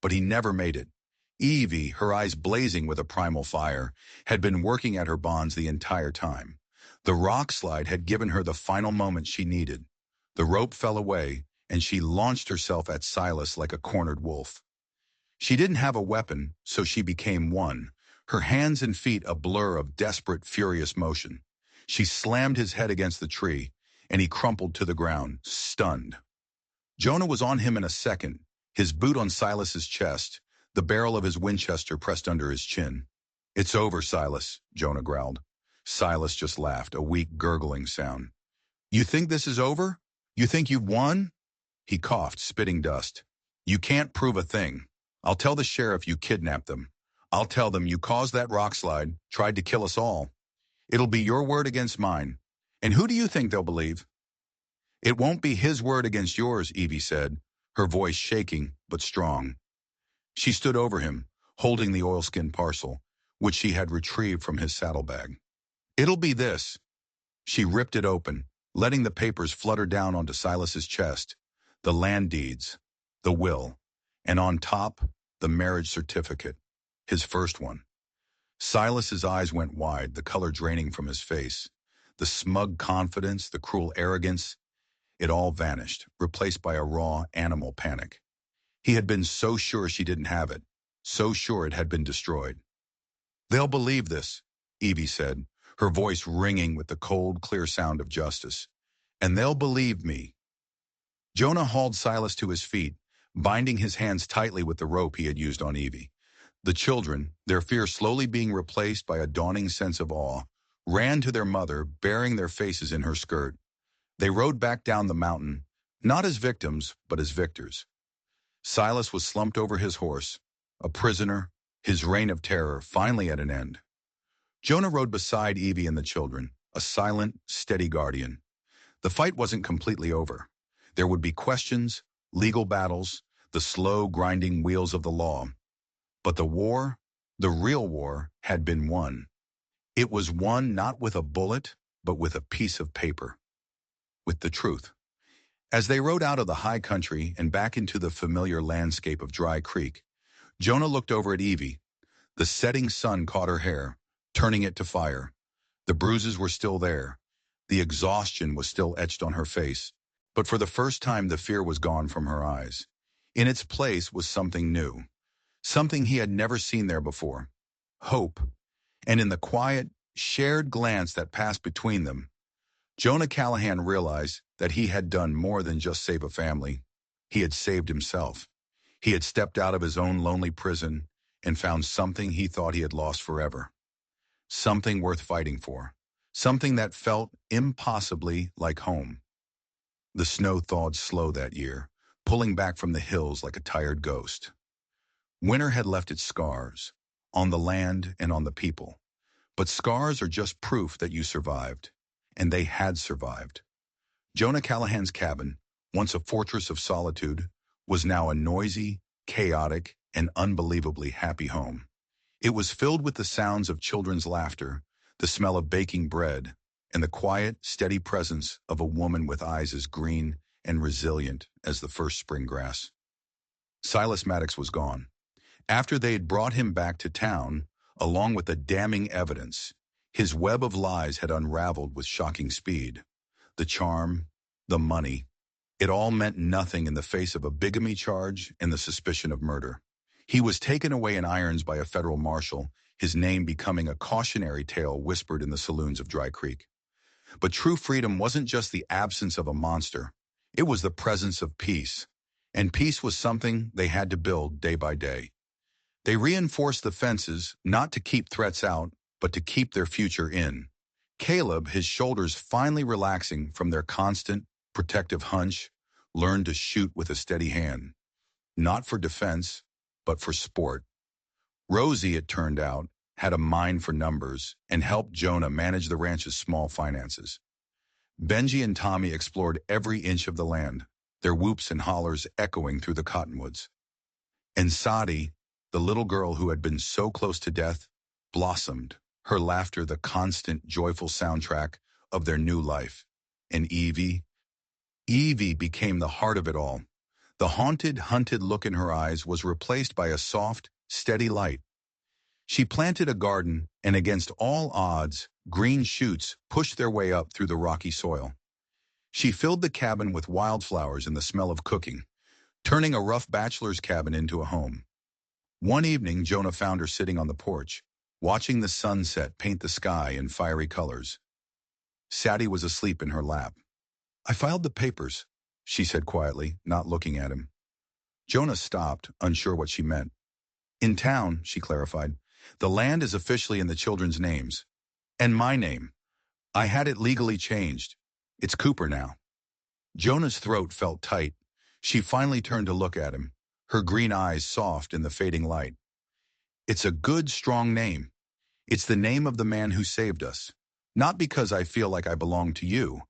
but he never made it. Evie, her eyes blazing with a primal fire, had been working at her bonds the entire time. The rock slide had given her the final moment she needed. The rope fell away, and she launched herself at Silas like a cornered wolf. She didn't have a weapon, so she became one, her hands and feet a blur of desperate, furious motion. She slammed his head against the tree, and he crumpled to the ground, stunned. Jonah was on him in a second, his boot on Silas's chest, the barrel of his Winchester pressed under his chin. "It's over, Silas," Jonah growled. Silas just laughed, a weak, gurgling sound. "You think this is over? You think you've won?" He coughed, spitting dust. "You can't prove a thing. I'll tell the sheriff you kidnapped them. I'll tell them you caused that rock slide, tried to kill us all. It'll be your word against mine. And who do you think they'll believe? It won't be his word against yours, Evie said, her voice shaking but strong. She stood over him, holding the oilskin parcel, which she had retrieved from his saddlebag. It'll be this. She ripped it open, letting the papers flutter down onto Silas's chest. The land deeds, the will, and on top, the marriage certificate, his first one. Silas's eyes went wide, the color draining from his face. The smug confidence, the cruel arrogance, it all vanished, replaced by a raw animal panic. He had been so sure she didn't have it, so sure it had been destroyed. They'll believe this, Evie said, her voice ringing with the cold, clear sound of justice. And they'll believe me. Jonah hauled Silas to his feet, binding his hands tightly with the rope he had used on Evie. The children, their fear slowly being replaced by a dawning sense of awe, ran to their mother, burying their faces in her skirt. They rode back down the mountain, not as victims, but as victors. Silas was slumped over his horse, a prisoner, his reign of terror finally at an end. Jonah rode beside Evie and the children, a silent, steady guardian. The fight wasn't completely over. There would be questions, legal battles, the slow, grinding wheels of the law. But the war, the real war, had been won. It was won not with a bullet, but with a piece of paper. With the truth. As they rode out of the high country and back into the familiar landscape of Dry Creek, Jonah looked over at Evie. The setting sun caught her hair, turning it to fire. The bruises were still there. The exhaustion was still etched on her face. But for the first time, the fear was gone from her eyes. In its place was something new. Something he had never seen there before. Hope. And in the quiet, shared glance that passed between them, Jonah Callahan realized that he had done more than just save a family. He had saved himself. He had stepped out of his own lonely prison and found something he thought he had lost forever. Something worth fighting for. Something that felt impossibly like home. The snow thawed slow that year, pulling back from the hills like a tired ghost. Winter had left its scars, on the land and on the people. But scars are just proof that you survived. And they had survived. Jonah Callahan's cabin, once a fortress of solitude, was now a noisy, chaotic, and unbelievably happy home. It was filled with the sounds of children's laughter, the smell of baking bread, and the quiet, steady presence of a woman with eyes as green and resilient as the first spring grass. Silas Maddox was gone. After they had brought him back to town, along with the damning evidence, his web of lies had unraveled with shocking speed. The charm, the money, it all meant nothing in the face of a bigamy charge and the suspicion of murder. He was taken away in irons by a federal marshal, his name becoming a cautionary tale whispered in the saloons of Dry Creek. But true freedom wasn't just the absence of a monster. It was the presence of peace. And peace was something they had to build day by day. They reinforced the fences, not to keep threats out, but to keep their future in. Caleb, his shoulders finally relaxing from their constant, protective hunch, learned to shoot with a steady hand. Not for defense, but for sport. Rosie, it turned out, had a mind for numbers and helped Jonah manage the ranch's small finances. Benji and Tommy explored every inch of the land, their whoops and hollers echoing through the cottonwoods. And Sadi, the little girl who had been so close to death, blossomed, her laughter the constant, joyful soundtrack of their new life. And Evie became the heart of it all. The haunted, hunted look in her eyes was replaced by a soft, steady light. She planted a garden, and against all odds, green shoots pushed their way up through the rocky soil. She filled the cabin with wildflowers and the smell of cooking, turning a rough bachelor's cabin into a home. One evening, Jonah found her sitting on the porch, watching the sunset paint the sky in fiery colors. Sadie was asleep in her lap. "I filed the papers," she said quietly, not looking at him. Jonah stopped, unsure what she meant. "In town," she clarified. "The land is officially in the children's names. And my name. I had it legally changed. It's Cooper now." Jonah's throat felt tight. She finally turned to look at him, her green eyes soft in the fading light. It's a good, strong name. It's the name of the man who saved us. Not because I feel like I belong to you,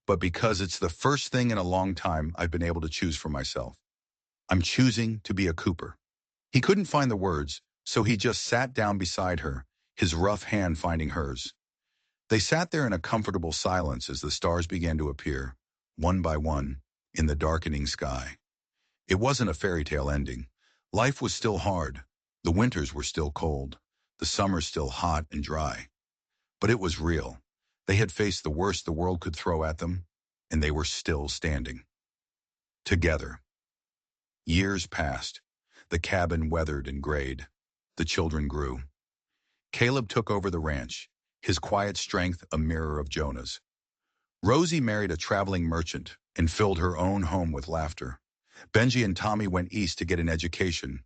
but because it's the first thing in a long time I've been able to choose for myself. I'm choosing to be a Cooper. He couldn't find the words, so he just sat down beside her, his rough hand finding hers. They sat there in a comfortable silence as the stars began to appear, one by one, in the darkening sky. It wasn't a fairy tale ending. Life was still hard. The winters were still cold. The summers still hot and dry. But it was real. They had faced the worst the world could throw at them, and they were still standing. Together. Years passed. The cabin weathered and grayed. The children grew. Caleb took over the ranch, his quiet strength a mirror of Jonah's. Rosie married a traveling merchant and filled her own home with laughter. Benji and Tommy went east to get an education,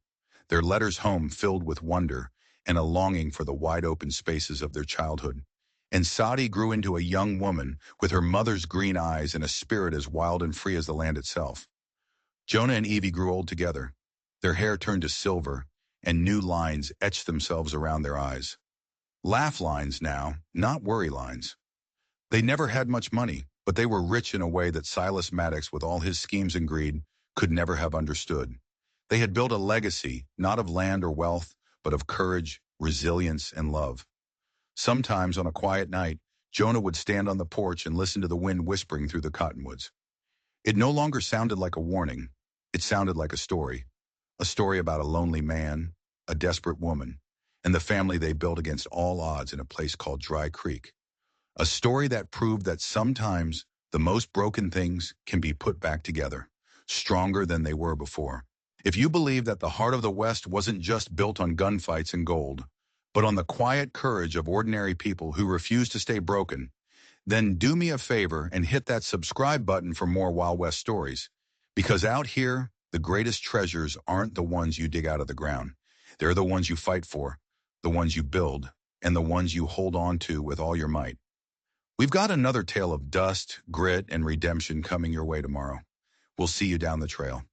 their letters home filled with wonder and a longing for the wide-open spaces of their childhood. And Sadie grew into a young woman with her mother's green eyes and a spirit as wild and free as the land itself. Jonah and Evie grew old together. Their hair turned to silver, and new lines etched themselves around their eyes. Laugh lines now, not worry lines. They never had much money, but they were rich in a way that Silas Maddox, with all his schemes and greed, could never have understood. They had built a legacy, not of land or wealth, but of courage, resilience, and love. Sometimes on a quiet night, Jonah would stand on the porch and listen to the wind whispering through the cottonwoods. It no longer sounded like a warning. It sounded like a story about a lonely man, a desperate woman, and the family they built against all odds in a place called Dry Creek. A story that proved that sometimes the most broken things can be put back together, stronger than they were before. If you believe that the heart of the West wasn't just built on gunfights and gold, but on the quiet courage of ordinary people who refuse to stay broken, then do me a favor and hit that subscribe button for more Wild West stories. Because out here, the greatest treasures aren't the ones you dig out of the ground. They're the ones you fight for, the ones you build, and the ones you hold on to with all your might. We've got another tale of dust, grit, and redemption coming your way tomorrow. We'll see you down the trail.